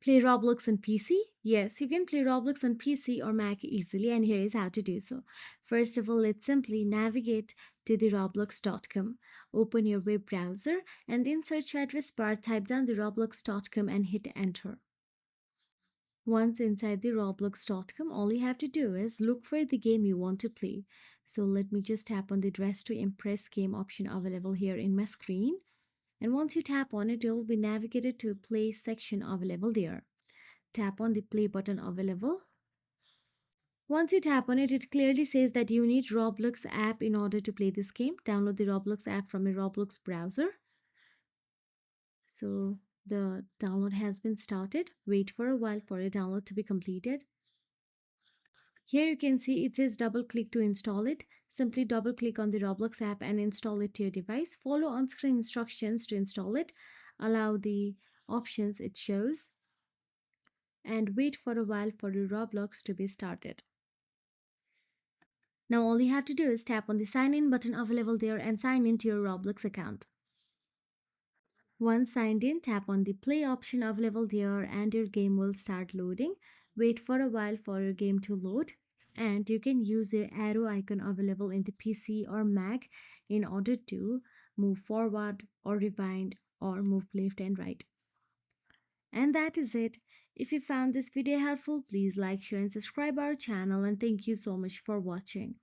Play Roblox on PC? Yes, you can play Roblox on PC or Mac easily, and here is how to do so. First of all, let's simply navigate to the roblox.com. Open your web browser and in search address bar type down the roblox.com and hit enter. Once inside the roblox.com, all you have to do is look for the game you want to play. So let me just tap on the Dress to Impress game option available here in my screen. And once you tap on it, you'll be navigated to a play section available there. Tap on the play button available. Once you tap on it, it clearly says that you need Roblox app in order to play this game. Download the Roblox app from a Roblox browser. So the download has been started. Wait for a while for a download to be completed. Here you can see it says double click to install it. Simply double click on the Roblox app and install it to your device. Follow on-screen instructions to install it. Allow the options it shows. And wait for a while for the Roblox to be started. Now all you have to do is tap on the sign in button available there and sign into your Roblox account. Once signed in, tap on the play option available there and your game will start loading. Wait for a while for your game to load, and you can use the arrow icon available in the PC or Mac in order to move forward or rewind or move left and right. And that is it. If you found this video helpful, please like, share and subscribe our channel, and thank you so much for watching.